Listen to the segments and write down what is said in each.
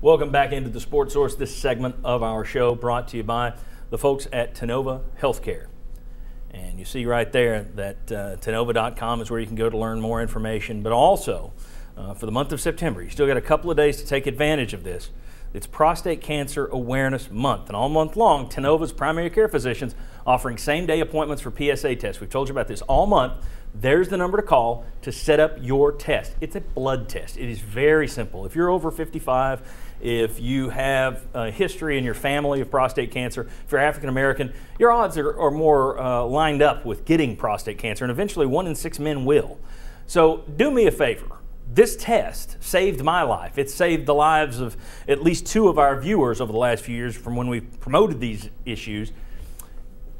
Welcome back into the Sports Source. This segment of our show brought to you by the folks at Tennova Healthcare. And you see right there that Tennova.com is where you can go to learn more information. But also, for the month of September, you still got a couple of days to take advantage of this. It's Prostate Cancer Awareness Month. And all month long, Tennova's primary care physicians offering same-day appointments for PSA tests. We've told you about this all month. There's the number to call to set up your test. It's a blood test. It is very simple. If you're over 55, if you have a history in your family of prostate cancer, if you're African American, your odds are more lined up with getting prostate cancer, and eventually 1 in 6 men will. So do me a favor. This test saved my life. It saved the lives of at least 2 of our viewers over the last few years from when we promoted these issues.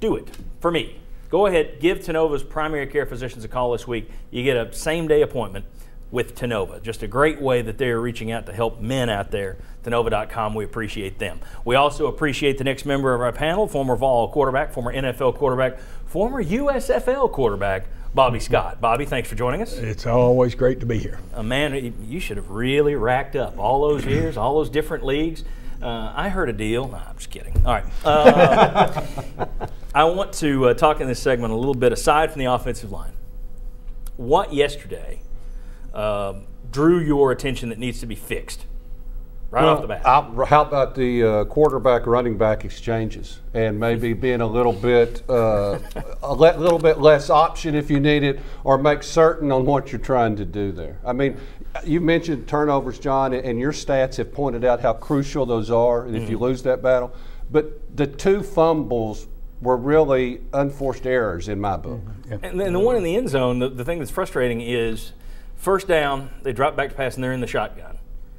Do it for me. Go ahead, give Tennova's primary care physicians a call this week. You get a same-day appointment with Tennova. Just a great way that they're reaching out to help men out there. Tennova.com, we appreciate them. We also appreciate the next member of our panel, former Vol quarterback, former NFL quarterback, former USFL quarterback, Bobby Scott. Bobby, thanks for joining us. It's always great to be here. Man, you should have really racked up all those years, all those different leagues. I heard a deal. No, I'm just kidding. All right. I want to talk in this segment a little bit aside from the offensive line. What yesterday drew your attention that needs to be fixed right off the bat? How about the quarterback running back exchanges and maybe being a little bit less option if you need it, or make certain on what you're trying to do there? I mean, you mentioned turnovers, John, and your stats have pointed out how crucial those are, and if you lose that battle. But the 2 fumbles were really unforced errors in my book. And the one in the end zone, the thing that's frustrating is first down, they drop back to pass, and they're in the shotgun.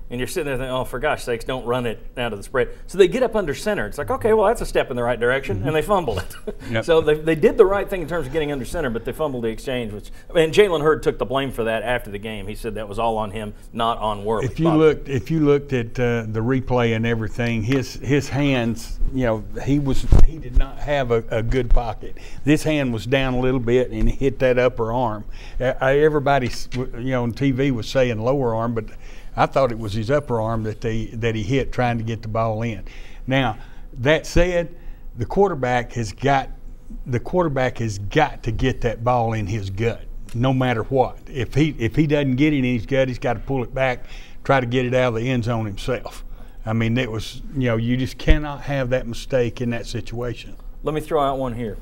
And you're sitting there thinking, oh, for gosh sakes, don't run it out of the spread. So they get up under center. It's like, okay, well, that's a step in the right direction, and they fumbled it. Yep. So they did the right thing in terms of getting under center, but they fumbled the exchange. And Jalen Hurd took the blame for that after the game. He said that was all on him, not on Worley. If you looked at the replay and everything, his hands, you know, he did not have a good pocket. This hand was down a little bit and he hit that upper arm. Everybody, you know, on TV was saying lower arm, but I thought it was his upper arm that he hit trying to get the ball in. Now, that said, the quarterback has got to get that ball in his gut, no matter what. If he doesn't get it in his gut, he's got to pull it back, try to get it out of the end zone himself. I mean, it was, you know, you just cannot have that mistake in that situation. Let me throw out one here.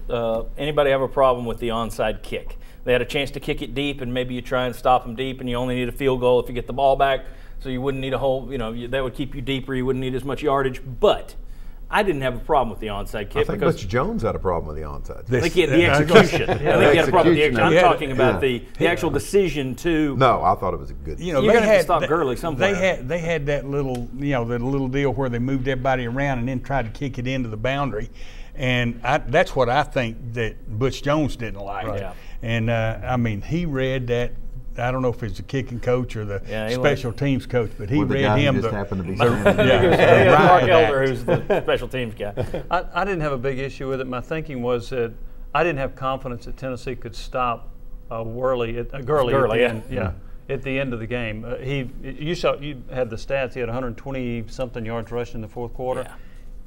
Anybody have a problem with the onside kick? They had a chance to kick it deep, and maybe you try and stop them deep, and you only need a field goal if you get the ball back. So you wouldn't need a whole, you know, that would keep you deeper. You wouldn't need as much yardage. But I didn't have a problem with the onside kick. I think Butch Jones had a problem with the onside kick. I think he had the execution. I think he had a problem with the execution. I'm talking about the actual decision to. No, I thought it was a good. You know, you're going to have to stop Gurley somewhere. They had that little, you know, that little deal where they moved everybody around and then tried to kick it into the boundary. And that's what I think that Butch Jones didn't like. Right. Yeah. And, I mean, he read that. I don't know if it's the kicking coach or the special teams coach, but he read him. Just happened to be Mark Elder, who's the special teams guy. I didn't have a big issue with it. My thinking was that I didn't have confidence that Tennessee could stop Gurley at the end. Yeah, at the end of the game. You had the stats. He had 120-something yards rushing in the fourth quarter. Yeah.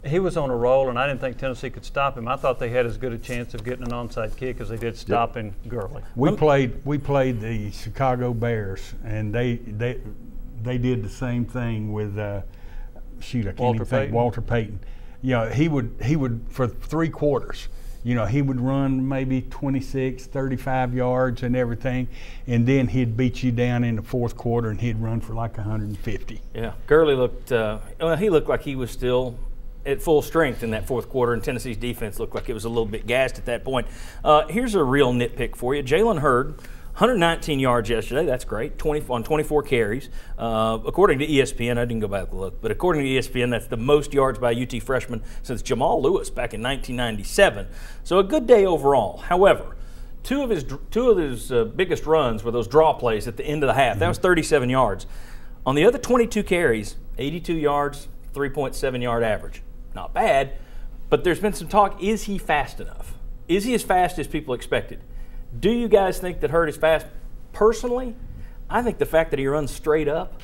He was on a roll, and I didn't think Tennessee could stop him. I thought they had as good a chance of getting an onside kick as they did stopping Gurley. We played the Chicago Bears, and they did the same thing with Walter Payton. You know, he would for 3 quarters. You know, he would run maybe 26, 35 yards and everything, and then he'd beat you down in the fourth quarter, and he'd run for like 150. Yeah, Gurley looked. He looked like he was still at full strength in that fourth quarter, and Tennessee's defense looked like it was a little bit gassed at that point. Here's a real nitpick for you. Jalen Hurd, 119 yards yesterday. That's great, 24 carries. According to ESPN, I didn't go back and look, but according to ESPN, that's the most yards by a UT freshman since Jamal Lewis back in 1997. So a good day overall. However, two of his biggest runs were those draw plays at the end of the half. That was 37 yards. On the other 22 carries, 82 yards, 3.7 yard average. Not bad, but there's been some talk. Is he fast enough? Is he as fast as people expected? Do you guys think that Hurd is fast? Personally, I think the fact that he runs straight up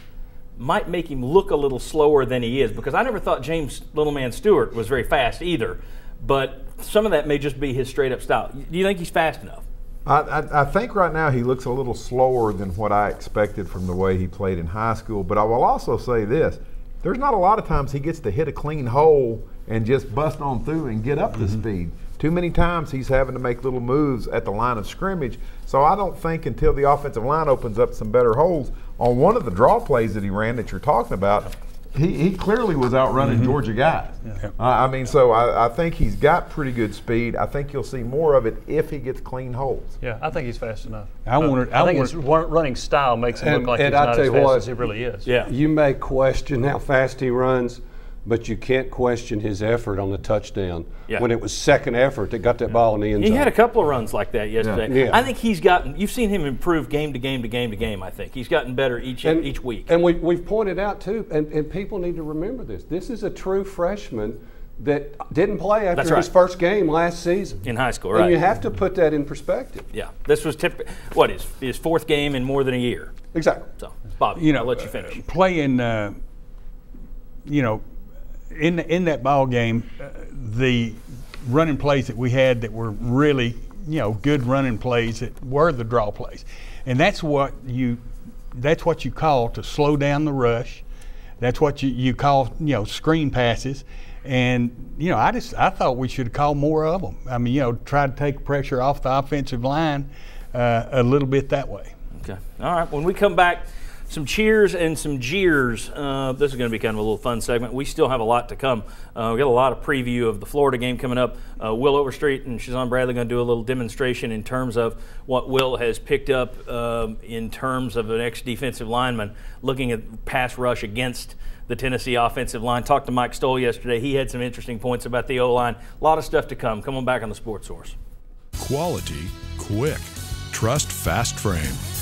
might make him look a little slower than he is, because I never thought James Little Man Stewart was very fast either, but some of that may just be his straight up style. Do you think he's fast enough? I think right now he looks a little slower than what I expected from the way he played in high school, but I will also say this. There's not a lot of times he gets to hit a clean hole and just bust on through and get up to speed. Too many times he's having to make little moves at the line of scrimmage, so I don't think until the offensive line opens up some better holes. On one of the draw plays that he ran that you're talking about, he clearly was outrunning Georgia guys. I mean, so I think he's got pretty good speed. I think you'll see more of it if he gets clean holes. Yeah, I think he's fast enough. I think his running style makes him look like he's not as fast as he really is. Yeah. You may question how fast he runs, but you can't question his effort on the touchdown. When it was second effort that got that ball in the end zone. He had a couple of runs like that yesterday. Yeah. I think he's gotten, you've seen him improve game to game to game to game, I think. He's gotten better each week. And we've pointed out, too, and people need to remember this. This is a true freshman that didn't play after his first game last season. In high school, right. And you have to put that in perspective. Yeah. This was his fourth game in more than a year. Exactly. So, Bobby, I'll let you finish. Playing, in that ball game, the running plays that we had that were really, good running plays that were the draw plays, and that's what you call to slow down the rush. That's what you call screen passes, and I thought we should call more of them. I mean, try to take pressure off the offensive line a little bit that way. Okay. All right. When we come back, some cheers and some jeers. This is going to be kind of a little fun segment. We still have a lot to come. We got a lot of preview of the Florida game coming up. Will Overstreet and Shazon Bradley going to do a little demonstration in terms of what Will has picked up in terms of an ex-defensive lineman looking at pass rush against the Tennessee offensive line. Talked to Mike Stoll yesterday. He had some interesting points about the O-line. A lot of stuff to come. Come on back on the Sports Source. Quality, quick. Trust Fast Frame.